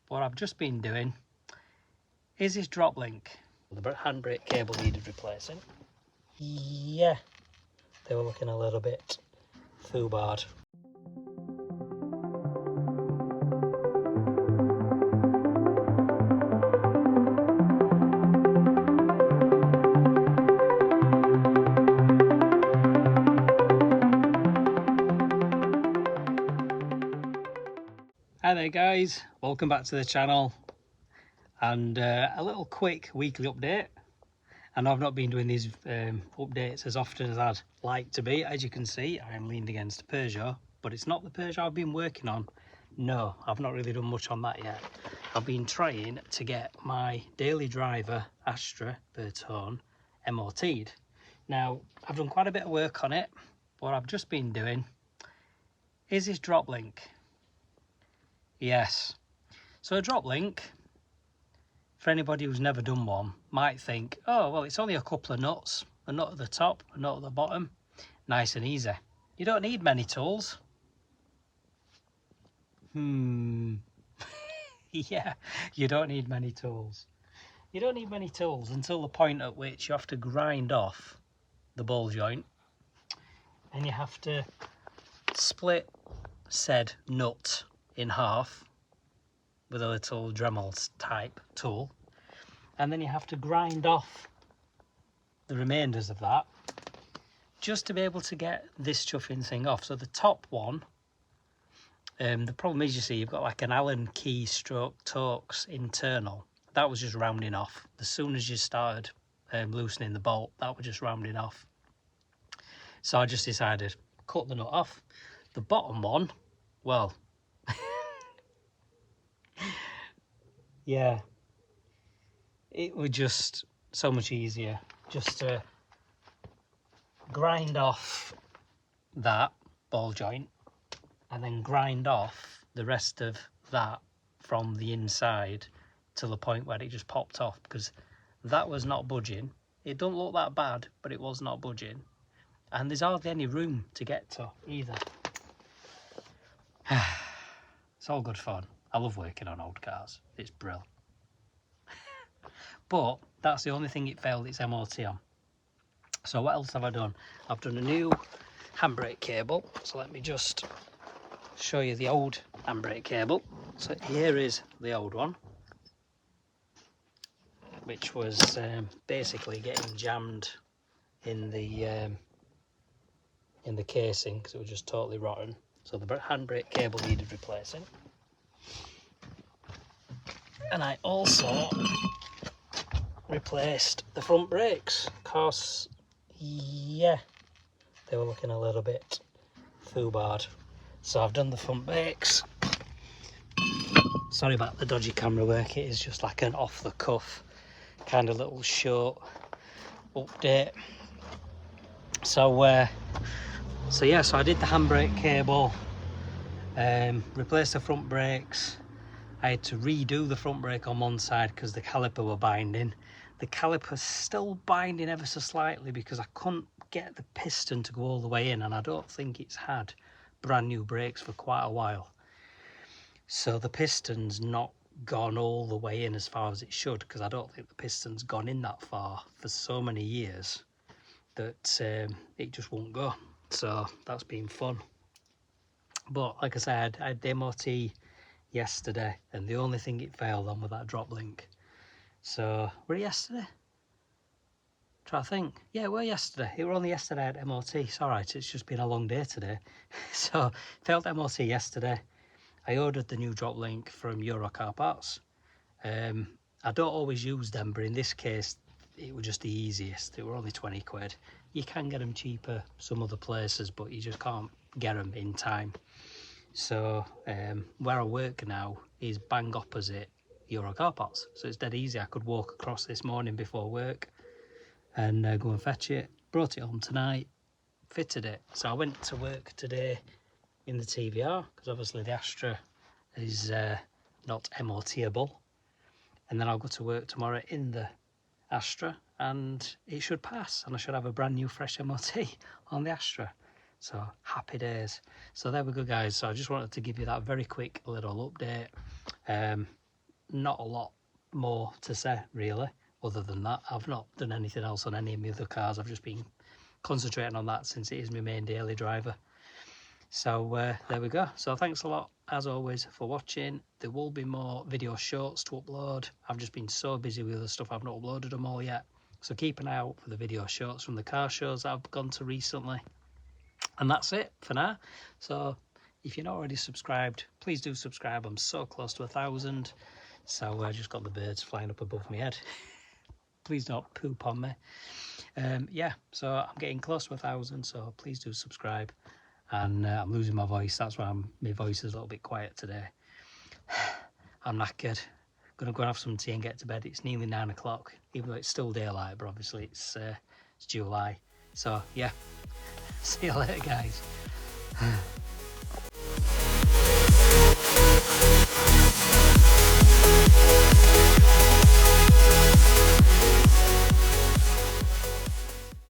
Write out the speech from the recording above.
what I've just been doing is this drop link. The handbrake cable needed replacing. Yeah, they were looking a little bit foobarred. Hi there guys, welcome back to the channel, and a little quick weekly update. I know I've not been doing these updates as often as I'd like to be. As you can see, I am leaned against a Peugeot, but it's not the Peugeot I've been working on. No, I've not really done much on that yet. I've been trying to get my daily driver Astra Bertone MOT'd. Now, I've done quite a bit of work on it. What I've just been doing is this drop link. Yes, so a drop link, for anybody who's never done one, might think, oh well, it's only a couple of nuts, a nut at the top, a nut at the bottom, nice and easy. You don't need many tools. Yeah, you don't need many tools. You don't need many tools until the point at which you have to grind off the ball joint, and you have to split said nut in half with a little Dremel type tool, and then you have to grind off the remainders of that just to be able to get this chuffing thing off. So the top one, the problem is, you see, you've got like an Allen key stroke Torx internal. That was just rounding off. As soon as you started loosening the bolt, that was just rounding off. So I just decided, cut the nut off. The bottom one, well, yeah, it was just so much easier just to grind off that ball joint and then grind off the rest of that from the inside to the point where it just popped off, because that was not budging. It don't look that bad, but it was not budging, and there's hardly any room to get to either. It's all good fun. I love working on old cars, it's brilliant. But that's the only thing it failed its MOT on. So what else have I done? I've done a new handbrake cable. So let me just show you the old handbrake cable. So here is the old one, which was basically getting jammed in the casing because it was just totally rotten. So the handbrake cable needed replacing. And I also replaced the front brakes because, yeah, they were looking a little bit foobarred. So I've done the front brakes. Sorry about the dodgy camera work, it is just like an off the cuff kind of little short update. So yeah, so I did the handbrake cable, replaced the front brakes. I had to redo the front brake on one side because the caliper were binding. The caliper's still binding ever so slightly because I couldn't get the piston to go all the way in, and I don't think it's had brand new brakes for quite a while. So the piston's not gone all the way in as far as it should, because I don't think the piston's gone in that far for so many years that it just won't go. So that's been fun. But like I said, I had the MOT yesterday, and the only thing it failed on was that drop link. So were it yesterday? Try to think. Yeah, it were yesterday. It were only yesterday at MOT. It's all right, it's just been a long day today. So failed MOT yesterday. I ordered the new drop link from Euro Car Parts. I don't always use them, but in this case it was just the easiest. It were only 20 quid. You can get them cheaper some other places, but you just can't get them in time. So where I work now is bang opposite Euro Car Parts, so it's dead easy. I could walk across this morning before work and go and fetch it. Brought it home tonight, fitted it. So I went to work today in the TVR because obviously the Astra is not MOT-able, and then I'll go to work tomorrow in the Astra and it should pass, and I should have a brand new fresh MOT on the Astra. So happy days. So there we go guys, so I just wanted to give you that very quick little update. not a lot more to say really, other than that. I've not done anything else on any of my other cars. I've just been concentrating on that since it is my main daily driver. So there we go. So thanks a lot as always for watching. There will be more video shorts to upload. I've just been so busy with other stuff, I've not uploaded them all yet. So keep an eye out for the video shorts from the car shows that I've gone to recently. And that's it for now. So if you're not already subscribed, please do subscribe. I'm so close to 1,000. So I just got the birds flying up above my head. Please don't poop on me. Yeah, so I'm getting close to 1,000, so please do subscribe. And I'm losing my voice. That's why my voice is a little bit quiet today. I'm knackered. Gonna go and have some tea and get to bed. It's nearly 9 o'clock, even though it's still daylight, but obviously it's July. So yeah, see you later, guys.